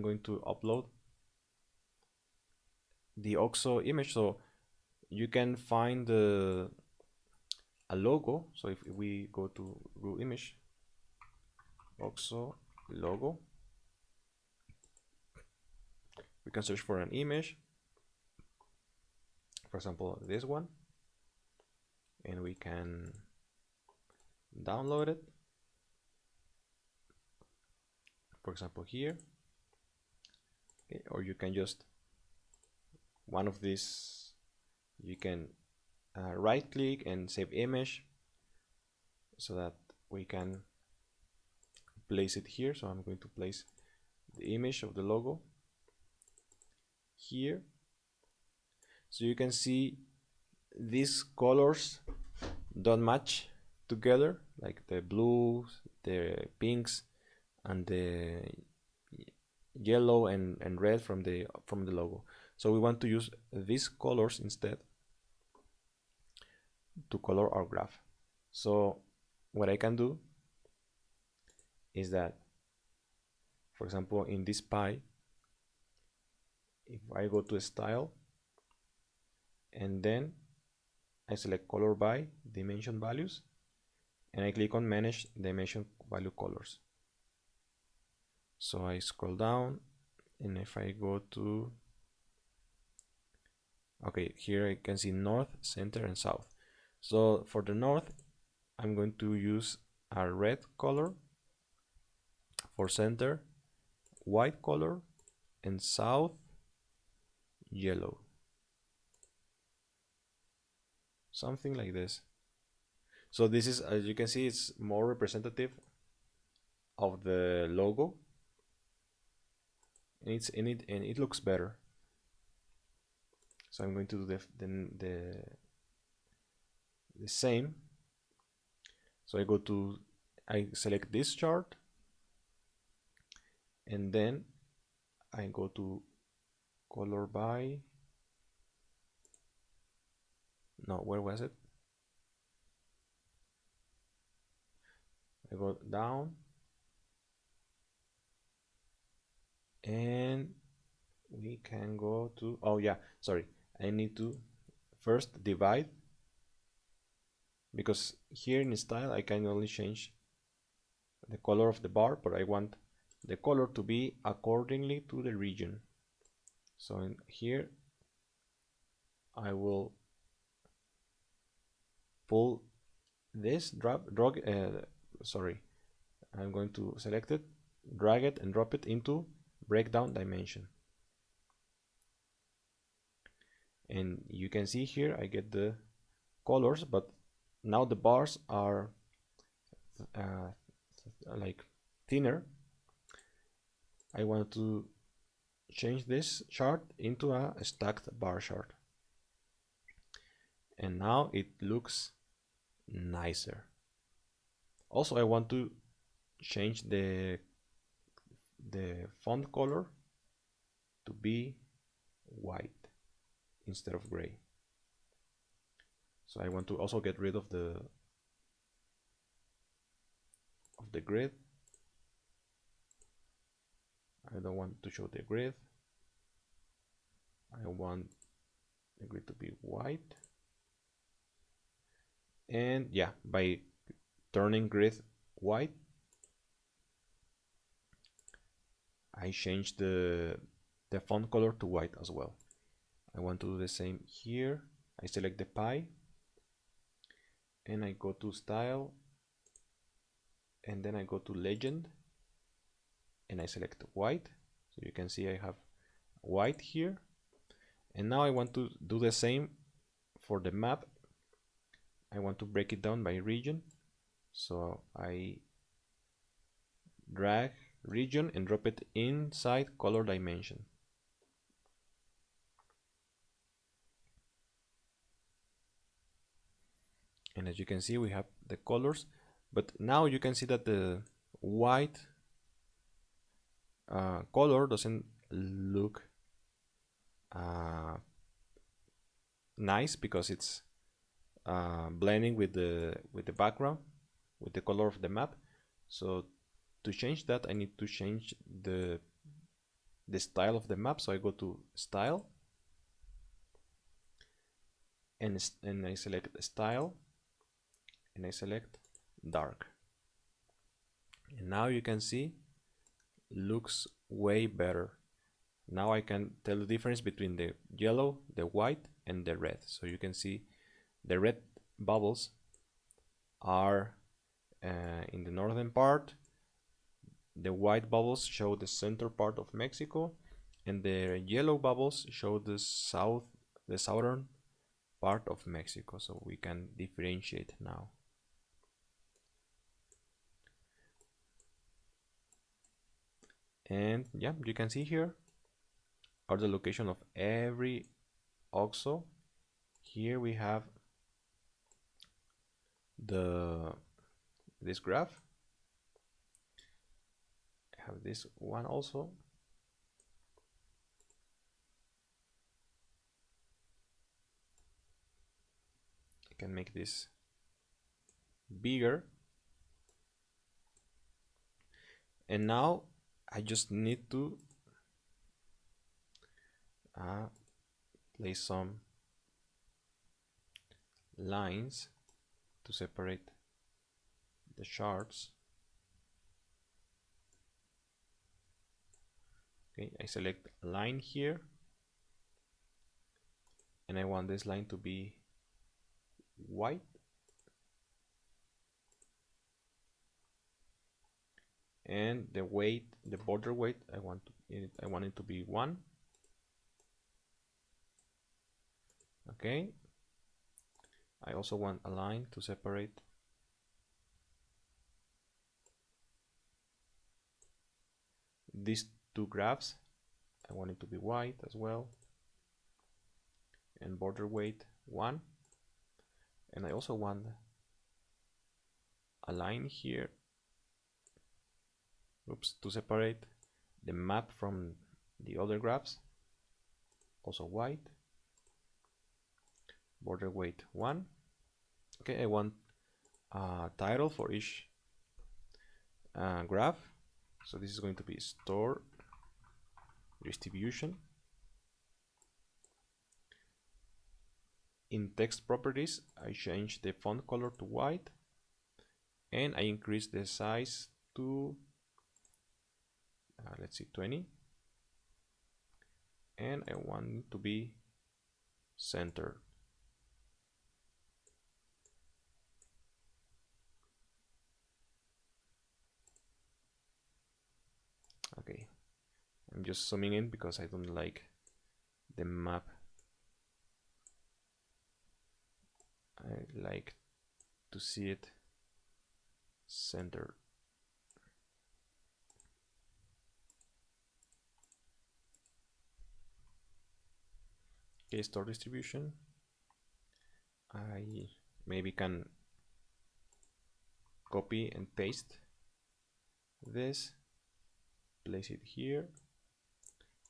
going to upload the OXO image. So you can find a logo. So if we go to Google Image, OXO logo, we can search for an image, for example this one, and we can download it, for example here. Okay, or you can just one of these, you can right click and save image, so that we can place it here. So I'm going to place the image of the logo here. So you can see these colors don't match together, like the blues, the pinks, and the yellow and red from the logo. So we want to use these colors instead to color our graph. So what I can do is that, for example, in this pie, if I go to style and then I select color by dimension values, and I click on manage dimension value colors. So I scroll down, and if I go to, okay, here I can see north, center, and south. So for the north, I'm going to use a red color, for center white color, and south yellow, something like this. So this is, as you can see, it's more representative of the logo, and it's in it, and it looks better. So I'm going to do the same. So I select this chart, and then I go to color by, no, where was it? I go down, and we can go to, oh yeah, sorry, I need to first divide, because here in style I can only change the color of the bar, but I want the color to be accordingly to the region. So in here I will pull this, sorry, I'm going to select it, drag it and drop it into breakdown dimension. And you can see here I get the colors, but now the bars are like thinner. I want to change this chart into a stacked bar chart, and now it looks nicer. Also, I want to change the font color to be white instead of gray. So I want to also get rid of the grid. I don't want to show the grid. I want the grid to be white. And yeah, by turning grid white, I change the font color to white as well. I want to do the same here. I select the pie and I go to style, and then I go to legend and I select white. So you can see I have white here. And now I want to do the same for the map. I want to break it down by region. So I drag region and drop it inside color dimension. And as you can see, we have the colors, but now you can see that the white color doesn't look nice, because it's blending with the background, with the color of the map. So to change that, I need to change the style of the map. So I go to style and I select style and I select dark, and now you can see looks way better. Now I can tell the difference between the yellow, the white, and the red. So you can see the red bubbles are in the northern part, the white bubbles show the center part of Mexico, and the yellow bubbles show the southern part of Mexico. So we can differentiate now. And yeah, you can see here are the location of every OXO. Here we have this graph. I have this one also. I can make this bigger. And now I just need to place some lines to separate the charts. Okay, I select a line here, and I want this line to be white, and the weight, the border weight, I want it to be 1. Okay, I also want a line to separate these two graphs. I want it to be white as well, and border weight 1. And I also want a line here, to separate the map from the other graphs, also white, border weight 1. Okay, I want a title for each graph. So this is going to be store distribution. In text properties, I change the font color to white, and I increase the size to let's see, 20, and I want it to be centered. Okay, I'm just zooming in because I don't like the map. I like to see it centered. Okay, store distribution. I maybe can copy and paste this, place it here,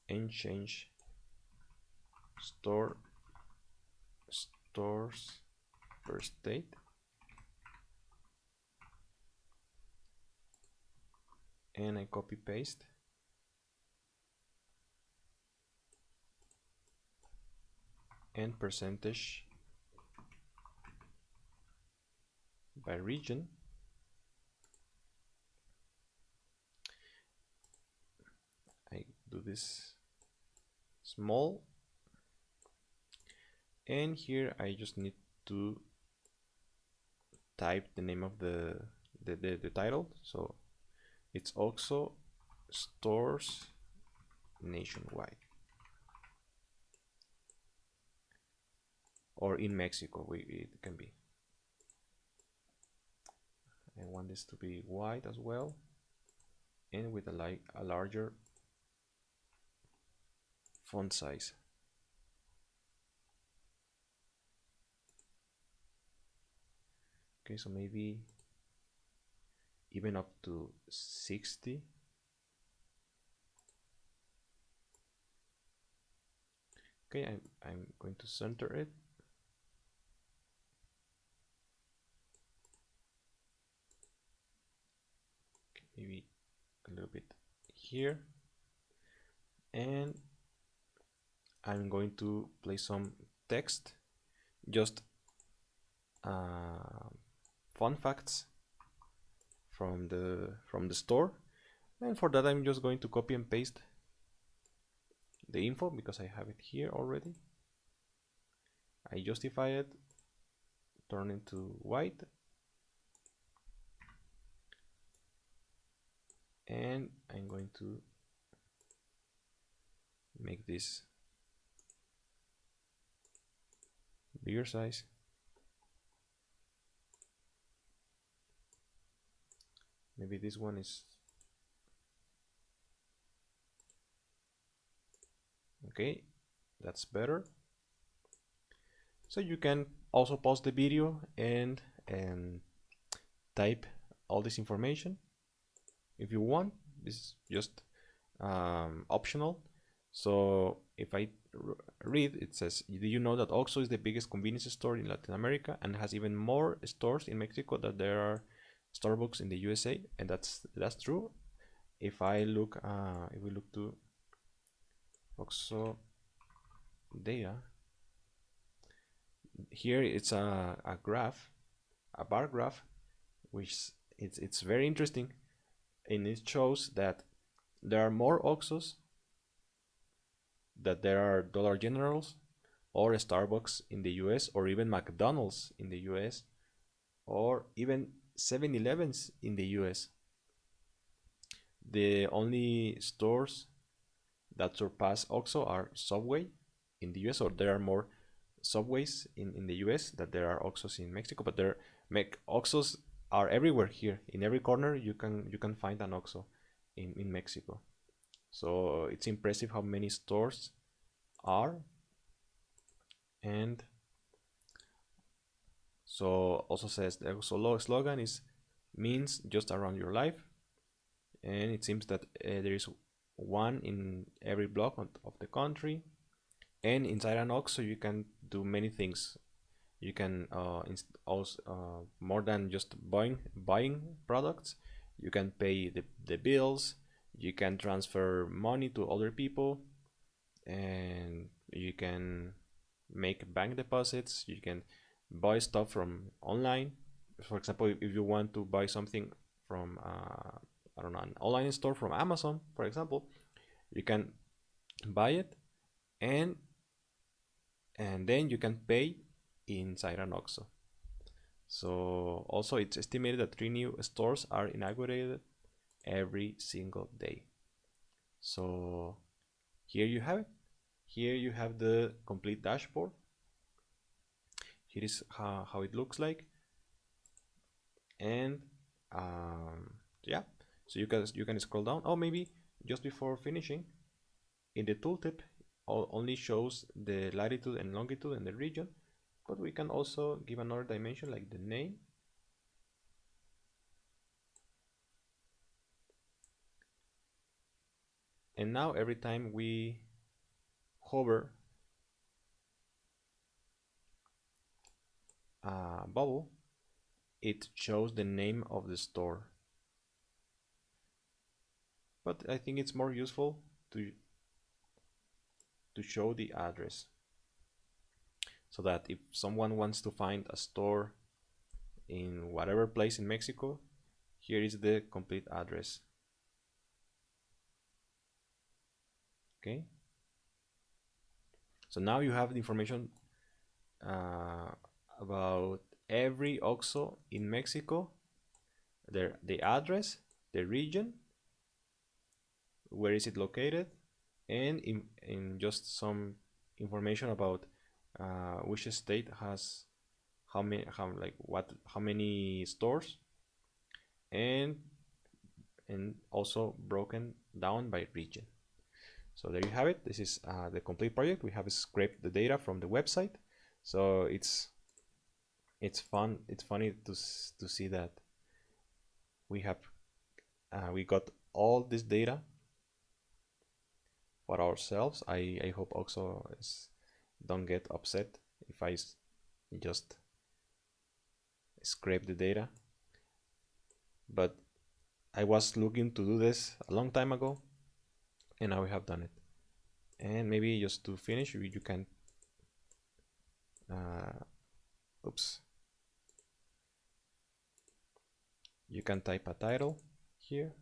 and change stores per state, and I copy paste and percentage by region. I do this small, and here I just need to type the name of the title. So it's also stores nationwide, or in Mexico. It can be. I want this to be white as well, and with a larger font size. Okay, so maybe even up to 60. Okay, I'm going to center it. Okay, maybe a little bit here, and I'm going to place some text, just fun facts from the store, and for that I'm just going to copy and paste the info because I have it here already. I justify it, turn it to white, and I'm going to make this bigger size. Maybe this one is okay, that's better. So you can also pause the video and type all this information if you want. This is just optional. So if I read, it says, do you know that OXXO is the biggest convenience store in Latin America and has even more stores in Mexico than there are Starbucks in the USA? And that's true. If I look, if we look to OXXO data, here it's a graph, a bar graph, which it's very interesting, and it shows that there are more OXXOs, that there are Dollar Generals or Starbucks in the US, or even McDonald's in the US, or even 7-Elevens in the US. The only stores that surpass OXXO are Subway in the US, or there are more Subways in the US that there are OXXOs in Mexico, but OXXOs are everywhere here. In every corner you can find an OXXO in Mexico. So it's impressive how many stores are. And so also says the OXXO slogan is means just around your life, and it seems that there is one in every block of the country. And inside an OXXO you can do many things. You can also more than just buying products, You can pay the bills, you can transfer money to other people, and you can make bank deposits, you can buy stuff from online. For example, if you want to buy something from I don't know, an online store from Amazon, for example, you can buy it, and then you can pay inside an OXXO. So also it's estimated that 3 new stores are inaugurated every single day. So here you have it. Here you have the complete dashboard. Here is how it looks like. And yeah, so you can scroll down. Oh, maybe just before finishing, in the tooltip only shows the latitude and longitude and the region, but we can also give another dimension like the name. And now every time we hover a bubble, it shows the name of the store. But I think it's more useful to show the address, so that if someone wants to find a store in whatever place in Mexico, here is the complete address. Okay, so now you have the information about every OXXO in Mexico, the address, the region, where is it located, and in just some information about which state has how many stores, and also broken down by region. So there you have it. This is the complete project. We have scraped the data from the website, so it's fun. It's funny to see that we have we got all this data for ourselves. I hope OXXO don't get upset if I just scrape the data, but I was looking to do this a long time ago, and now we have done it. And maybe just to finish, you can you can type a title here.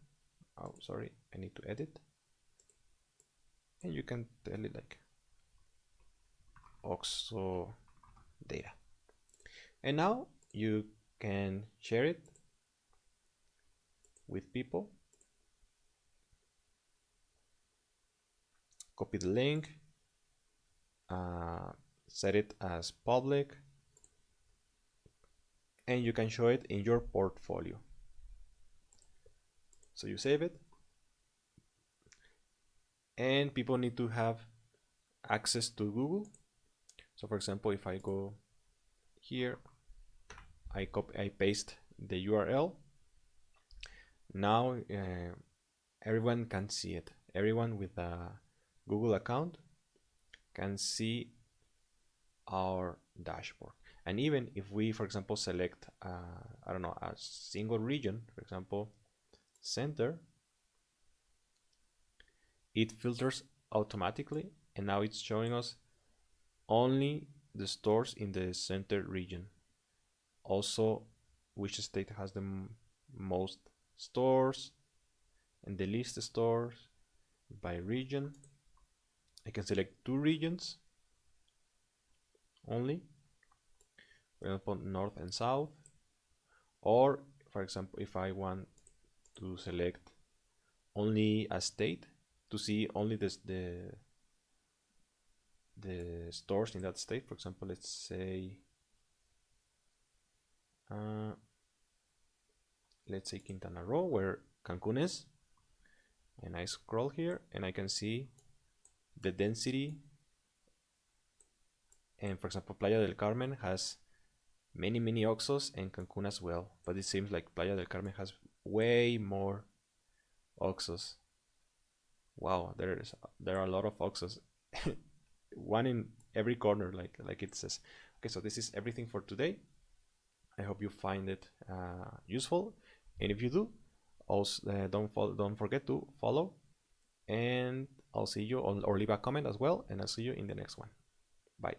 Oh, sorry, I need to edit. And you can tell it like OXXO data. And now you can share it with people. Copy the link, set it as public, and you can show it in your portfolio. So you save it, and people need to have access to Google. So for example, if I go here, I paste the URL. Now everyone can see it. Everyone with a Google account can see our dashboard. And even if we, for example, select I don't know, a single region, for example, center, it filters automatically, and now it's showing us only the stores in the center region. Also, which state has the most stores, and the least stores by region. I can select 2 regions only, for example, north and south. Or for example, if I want to select only a state to see only the stores in that state, for example, let's say Quintana Roo, where Cancun is, and I scroll here and I can see the density. And for example, Playa del Carmen has many OXXOs, and Cancun as well, but it seems like Playa del Carmen has way more OXXOs. Wow, there are a lot of OXXOs. One in every corner, like it says. Okay, so this is everything for today. I hope you find it useful, and if you do, Also, don't forget to follow, and I'll see you or leave a comment as well, and I'll see you in the next one. Bye.